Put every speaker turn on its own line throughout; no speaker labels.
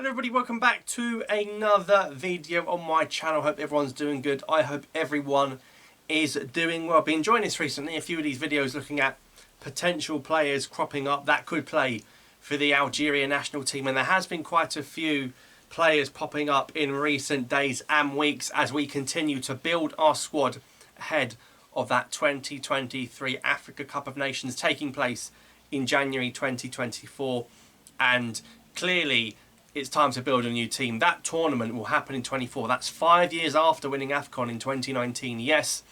everybody, welcome back to another video on my channel. Hope everyone's doing good. I hope everyone is doing well. I've been enjoying this recently, a few of these videos looking at potential players cropping up that could play for the Algeria national team, and there has been quite a few players popping up in recent days and weeks as we continue to build our squad ahead of that 2023 Africa Cup of Nations taking place in January 2024. And clearly it's time to build a new team. That tournament will happen in 24. That's 5 years after winning AFCON in 2019. Yes,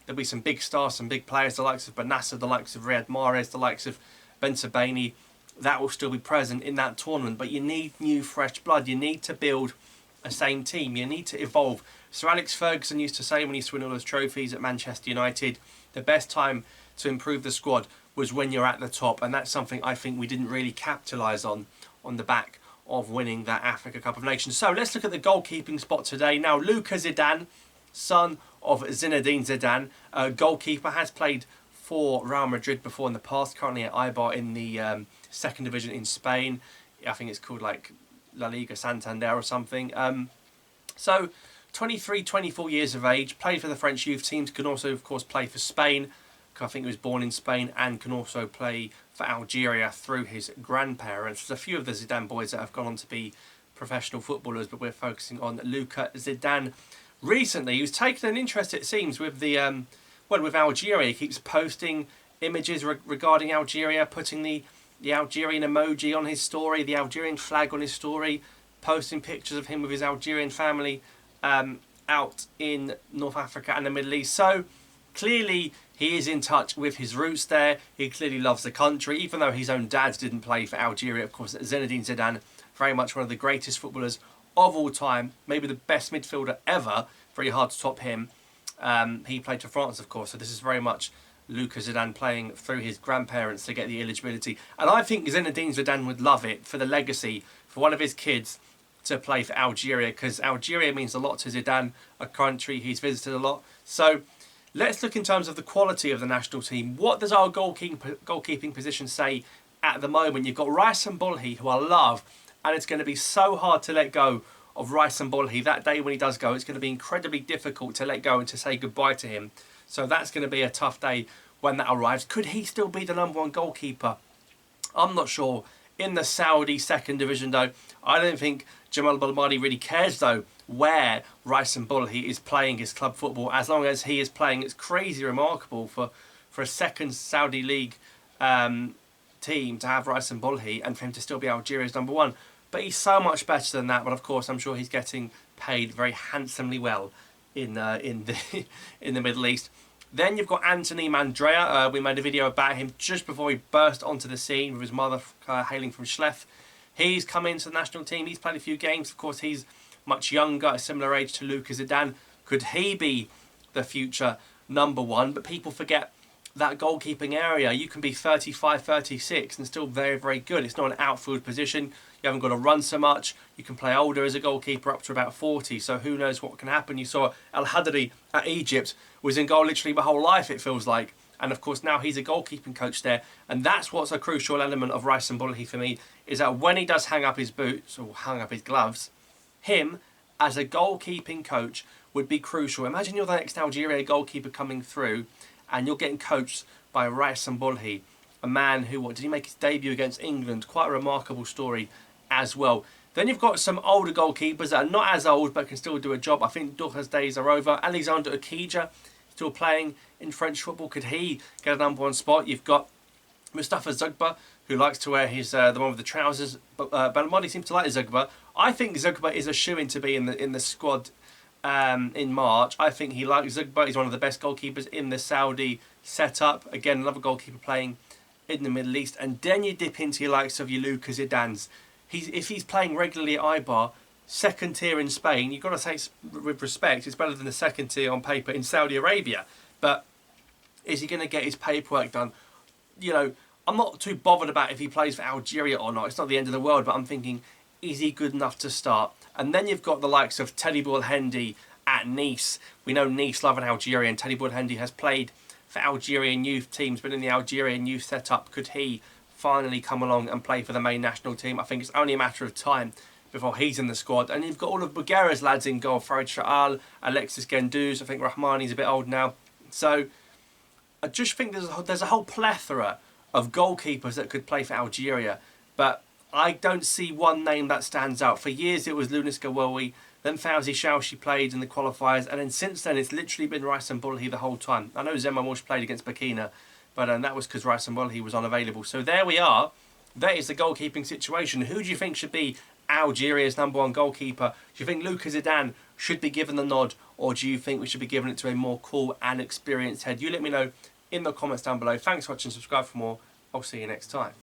there'll be some big stars, some big players, the likes of Benassa, the likes of Riyad Mahrez, the likes of Ben Sebaini. That will still be present in that tournament. But you need new, fresh blood. You need to build a same team. You need to evolve. Sir Alex Ferguson used to say when he used to win all those trophies at Manchester United, the best time to improve the squad was when you're at the top. And that's something I think we didn't really capitalise on the back of winning that Africa Cup of Nations. So let's look at the goalkeeping spot today. Now, Luca Zidane, son of Zinedine Zidane, goalkeeper, has played for Real Madrid before in the past, currently at Eibar in the second division in Spain. I think it's called like La Liga Santander or something. So 23, 24 years of age, played for the French youth teams, can also of course play for Spain. I think he was born in Spain, and can also play for Algeria through his grandparents. There's a few of the Zidane boys that have gone on to be professional footballers, but we're focusing on Luca Zidane. Recently, he was taking an interest, it seems, with the with Algeria. He keeps posting images regarding Algeria, putting the Algerian emoji on his story, the Algerian flag on his story, posting pictures of him with his Algerian family out in North Africa and the Middle East. So clearly he is in touch with his roots there. He clearly loves the country, even though his own dad didn't play for Algeria. Of course, Zinedine Zidane, very much one of the greatest footballers of all time, maybe the best midfielder ever. Very hard to top him. He played for France, of course, so this is very much Luca Zidane playing through his grandparents to get the eligibility. And I think Zinedine Zidane would love it for the legacy, for one of his kids to play for Algeria, because Algeria means a lot to Zidane, a country he's visited a lot. So let's look in terms of the quality of the national team. What does our goalkeeping position say at the moment? You've got Rice and Bulhi, who I love, and it's going to be so hard to let go of Rice and Bulhi. That day when he does go, it's going to be incredibly difficult to let go and to say goodbye to him. So that's going to be a tough day when that arrives. Could he still be the #1 goalkeeper? I'm not sure. In the Saudi second division, though, I don't think Jamal Belmadi really cares, though, where Rice and Bulhi is playing his club football. As long as he is playing, it's crazy remarkable for a second Saudi League team to have Rice and Bulhi and for him to still be Algeria's #1. But he's so much better than that. But of course, I'm sure he's getting paid very handsomely well in the Middle East. Then you've got Anthony Andrea. We made a video about him just before he burst onto the scene with his mother hailing from Schleff. He's come into the national team. He's played a few games. Of course, he's much younger, a similar age to Luca Zidane. Could he be the future #1? But people forget that goalkeeping area. You can be 35, 36 and still very, very good. It's not an outfield position. You haven't got to run so much. You can play older as a goalkeeper up to about 40. So who knows what can happen. You saw El Hadri at Egypt was in goal literally my whole life, it feels like. And of course now he's a goalkeeping coach there. And that's what's a crucial element of Rice and Bulhi for me, is that when he does hang up his boots or hang up his gloves, him as a goalkeeping coach would be crucial. Imagine you're the next Algeria goalkeeper coming through and you're getting coached by Rice and Bulhi, a man who, did he make his debut against England? Quite a remarkable story as well. Then you've got some older goalkeepers that are not as old but can still do a job. I think Dorka's days are over. Alexander Ukija, still playing in French football. Could he get a #1 spot? You've got Mustafa Zugba, who likes to wear his the one with the trousers, but Belmadi seems to like Zugba. I think Zugba is a shoo-in to be in the squad in March. I think he likes Zugba. He's one of the best goalkeepers in the Saudi setup. Again, another goalkeeper playing in the Middle East. And then you dip into your likes of your Luca Zidanes. If he's playing regularly at Eibar, second tier in Spain, you've got to say with respect, it's better than the second tier on paper in Saudi Arabia. But is he going to get his paperwork done? You know, I'm not too bothered about if he plays for Algeria or not. It's not the end of the world, but I'm thinking, is he good enough to start? And then you've got the likes of Teddy Boulhendi at Nice. We know Nice love an Algerian. Teddy Boulhendi has played for Algerian youth teams, but in the Algerian youth setup, could he finally come along and play for the main national team? I think it's only a matter of time before he's in the squad. And you've got all of Bulgaria's lads in goal. Farid Sha'al, Alexis Genduz. I think Rahmani's a bit old now. So I just think there's a whole plethora of goalkeepers that could play for Algeria. But I don't see one name that stands out. For years it was Lunis Gawawi, then Fawzi Shawshi played in the qualifiers, and then since then it's literally been Raisen Bulhi the whole time. I know Zeman Walsh played against Burkina, but that was because Raisen Bulhi was unavailable. So there we are. That is the goalkeeping situation. Who do you think should be Algeria's #1 goalkeeper? Do you think Luca Zidane should be given the nod, or do you think we should be giving it to a more cool and experienced head? You let me know in the comments down below. Thanks for watching, subscribe for more. I'll see you next time.